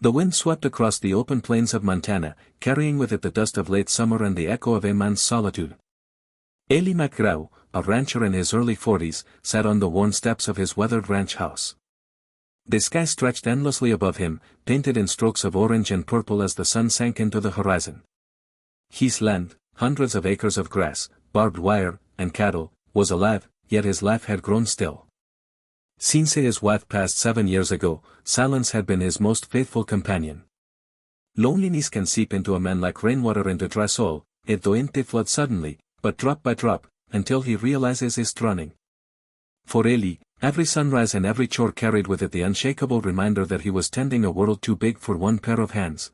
The wind swept across the open plains of Montana, carrying with it the dust of late summer and the echo of a man's solitude. Eli McGraw, a rancher in his early 40s, sat on the worn steps of his weathered ranch house. The sky stretched endlessly above him, painted in strokes of orange and purple as the sun sank into the horizon. His land, hundreds of acres of grass, barbed wire, and cattle, was alive, yet his life had grown still. Since his wife passed 7 years ago, silence had been his most faithful companion. Loneliness can seep into a man like rainwater into dry soil, it doesn't flood suddenly, but drop by drop, until he realizes it's drowning. For Eli, every sunrise and every chore carried with it the unshakable reminder that he was tending a world too big for one pair of hands.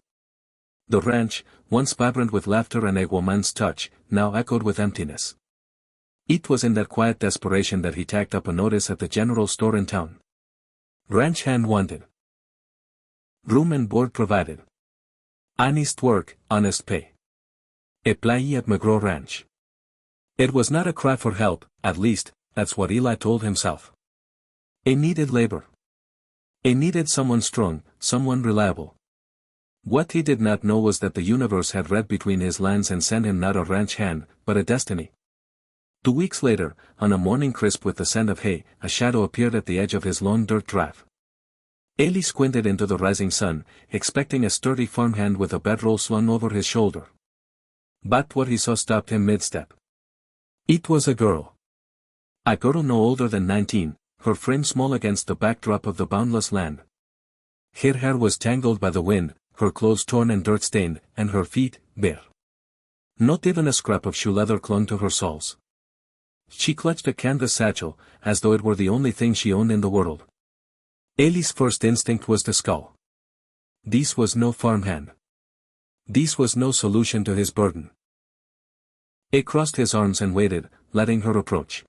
The ranch, once vibrant with laughter and a woman's touch, now echoed with emptiness. It was in that quiet desperation that he tacked up a notice at the general store in town. Ranch hand wanted. Room and board provided. Honest work, honest pay. Apply at McGraw Ranch. It was not a cry for help, at least, that's what Eli told himself. He needed labor. He needed someone strong, someone reliable. What he did not know was that the universe had read between his lines and sent him not a ranch hand, but a destiny. 2 weeks later, on a morning crisp with the scent of hay, a shadow appeared at the edge of his long dirt drive. Eli squinted into the rising sun, expecting a sturdy farmhand with a bedroll slung over his shoulder. But what he saw stopped him mid-step. It was a girl. A girl no older than 19, her frame small against the backdrop of the boundless land. Her hair was tangled by the wind, her clothes torn and dirt-stained, and her feet, bare. Not even a scrap of shoe leather clung to her soles. She clutched a canvas satchel, as though it were the only thing she owned in the world. Eli's first instinct was to scowl. This was no farmhand. This was no solution to his burden. He crossed his arms and waited, letting her approach.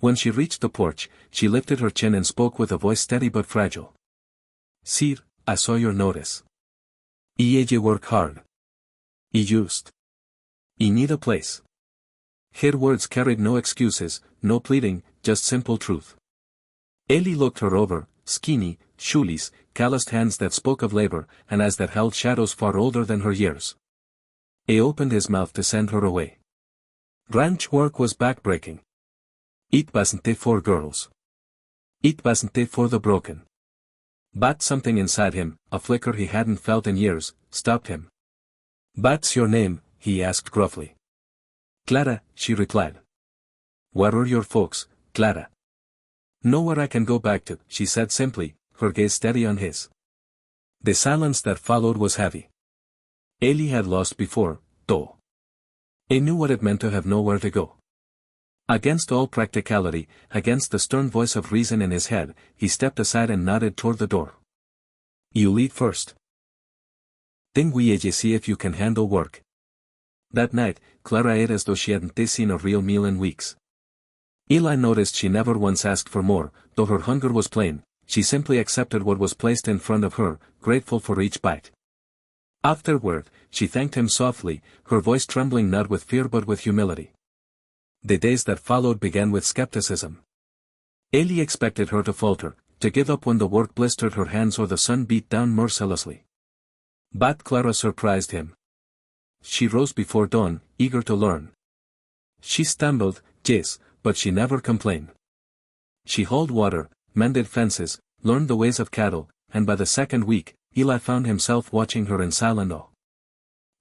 When she reached the porch, she lifted her chin and spoke with a voice steady but fragile. Sir, I saw your notice. You work hard. You need a place. Her words carried no excuses, no pleading, just simple truth. Eli looked her over, skinny, shoeless, calloused hands that spoke of labor, and eyes that held shadows far older than her years. He opened his mouth to send her away. Ranch work was backbreaking. It wasn't for girls. It wasn't for the broken. But something inside him, a flicker he hadn't felt in years, stopped him. "What's your name?" he asked gruffly. "Clara," she replied. "Where are your folks, Clara?" "Nowhere I can go back to," she said simply, her gaze steady on his. The silence that followed was heavy. Eli had lost before, though. He knew what it meant to have nowhere to go. Against all practicality, against the stern voice of reason in his head, he stepped aside and nodded toward the door. "You lead first. Then we see if you can handle work." That night, Clara ate as though she hadn't seen a real meal in weeks. Eli noticed she never once asked for more, though her hunger was plain, she simply accepted what was placed in front of her, grateful for each bite. Afterward, she thanked him softly, her voice trembling not with fear but with humility. The days that followed began with skepticism. Eli expected her to falter, to give up when the work blistered her hands or the sun beat down mercilessly. But Clara surprised him. She rose before dawn, eager to learn. She stumbled, yes, but she never complained. She hauled water, mended fences, learned the ways of cattle, and by the second week, Eli found himself watching her in silent awe.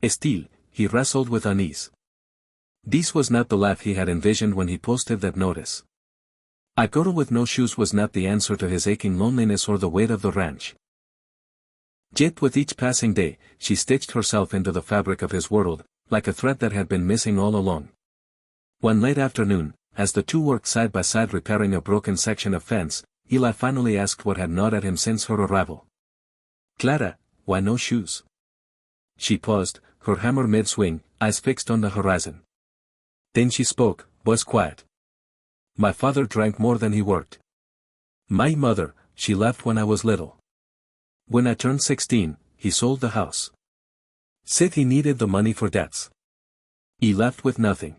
Still, he wrestled with unease. This was not the life he had envisioned when he posted that notice. A girl with no shoes was not the answer to his aching loneliness or the weight of the ranch. Yet with each passing day, she stitched herself into the fabric of his world, like a thread that had been missing all along. One late afternoon, as the two worked side by side repairing a broken section of fence, Eli finally asked what had gnawed at him since her arrival. "Clara, why no shoes?" She paused, her hammer mid-swing, eyes fixed on the horizon. Then she spoke, voice quiet. "My father drank more than he worked. My mother, she left when I was little. When I turned 16, he sold the house. Said he needed the money for debts. He left with nothing.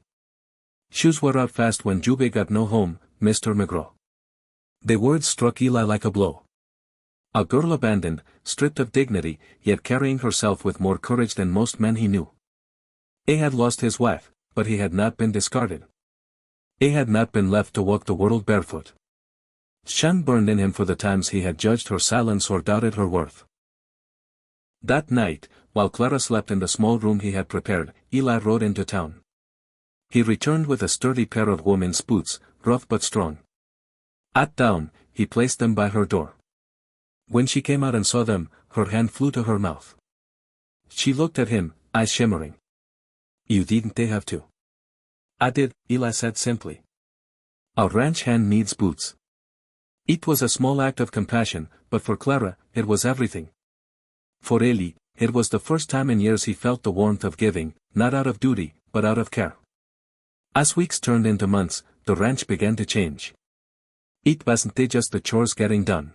Shoes were out fast when Jube got no home, Mr. McGraw." The words struck Eli like a blow. A girl abandoned, stripped of dignity, yet carrying herself with more courage than most men he knew. He had lost his wife, but he had not been discarded. He had not been left to walk the world barefoot. Shame burned in him for the times he had judged her silence or doubted her worth. That night, while Clara slept in the small room he had prepared, Eli rode into town. He returned with a sturdy pair of women's boots, rough but strong. At dawn, he placed them by her door. When she came out and saw them, her hand flew to her mouth. She looked at him, eyes shimmering. "You didn't have to." "I did," Eli said simply. "A ranch hand needs boots." It was a small act of compassion, but for Clara, it was everything. For Eli, it was the first time in years he felt the warmth of giving, not out of duty, but out of care. As weeks turned into months, the ranch began to change. It wasn't just the chores getting done.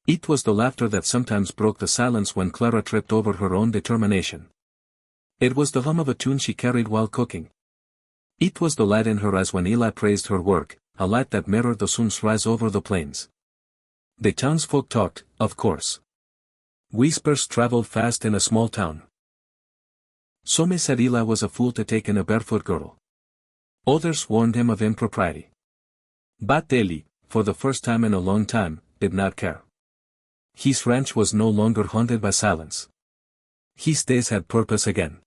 It was the laughter that sometimes broke the silence when Clara tripped over her own determination. It was the hum of a tune she carried while cooking. It was the light in her eyes when Eli praised her work, a light that mirrored the sun's rise over the plains. The townsfolk talked, of course. Whispers traveled fast in a small town. Some said Eli was a fool to take in a barefoot girl. Others warned him of impropriety. But Eli, for the first time in a long time, did not care. His ranch was no longer haunted by silence. His days had purpose again.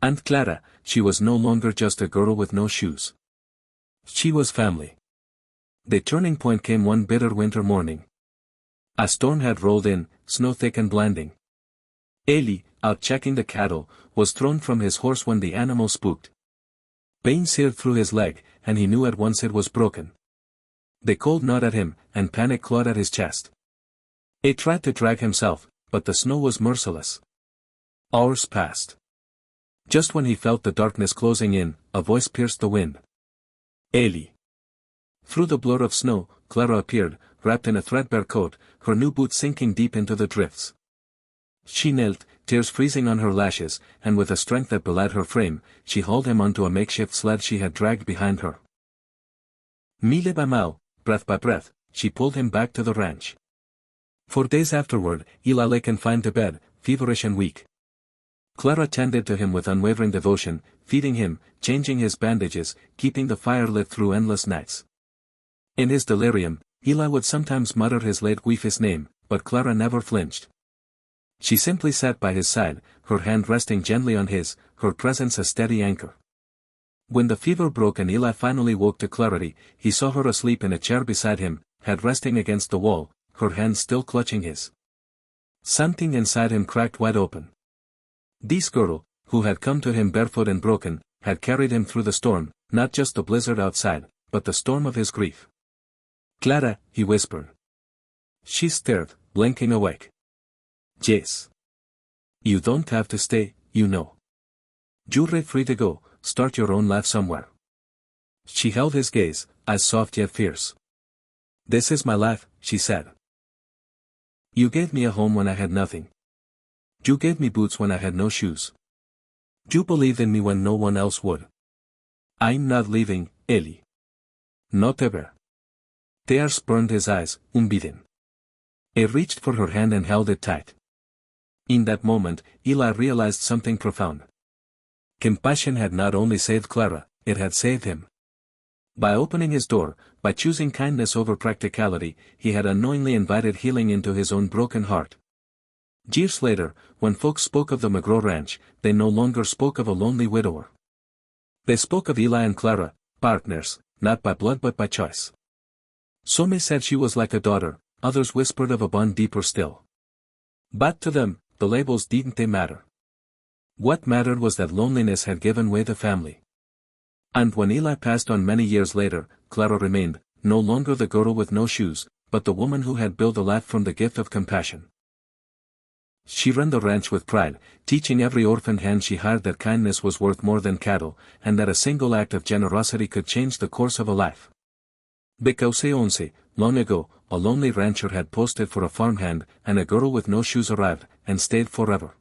And Clara, she was no longer just a girl with no shoes. She was family. The turning point came one bitter winter morning. A storm had rolled in, snow thick and blinding. Eli, out checking the cattle, was thrown from his horse when the animal spooked. Pain seared through his leg, and he knew at once it was broken. The cold gnawed at him, and panic clawed at his chest. He tried to drag himself, but the snow was merciless. Hours passed. Just when he felt the darkness closing in, a voice pierced the wind. "Eli." Through the blur of snow, Clara appeared, wrapped in a threadbare coat, her new boots sinking deep into the drifts. She knelt, tears freezing on her lashes, and with a strength that belied her frame, she hauled him onto a makeshift sled she had dragged behind her. Mile by mile, breath by breath, she pulled him back to the ranch. For days afterward, Eli lay confined to bed, feverish and weak. Clara tended to him with unwavering devotion, feeding him, changing his bandages, keeping the fire lit through endless nights. In his delirium, Eli would sometimes mutter his late wife's name, but Clara never flinched. She simply sat by his side, her hand resting gently on his, her presence a steady anchor. When the fever broke and Eli finally woke to clarity, he saw her asleep in a chair beside him, head resting against the wall, her hand still clutching his. Something inside him cracked wide open. This girl, who had come to him barefoot and broken, had carried him through the storm, not just the blizzard outside, but the storm of his grief. "Clara," he whispered. She stared, blinking awake. "Yes. You don't have to stay, you know. You're free to go, start your own life somewhere." She held his gaze, eyes soft yet fierce. "This is my life," she said. "You gave me a home when I had nothing. You gave me boots when I had no shoes. You believed in me when no one else would. I'm not leaving, Eli. Not ever." Tears burned his eyes, unbidden. He reached for her hand and held it tight. In that moment, Eli realized something profound. Compassion had not only saved Clara, it had saved him. By opening his door, by choosing kindness over practicality, he had unknowingly invited healing into his own broken heart. Years later, when folks spoke of the McGraw Ranch, they no longer spoke of a lonely widower. They spoke of Eli and Clara, partners, not by blood but by choice. Some said she was like a daughter, others whispered of a bond deeper still. But to them, the labels didn't matter. What mattered was that loneliness had given way to family. And when Eli passed on many years later, Clara remained, no longer the girl with no shoes, but the woman who had built a life from the gift of compassion. She ran the ranch with pride, teaching every orphaned hand she hired that kindness was worth more than cattle, and that a single act of generosity could change the course of a life. Because long ago, a lonely rancher had posted for a farmhand, and a girl with no shoes arrived, and stayed forever.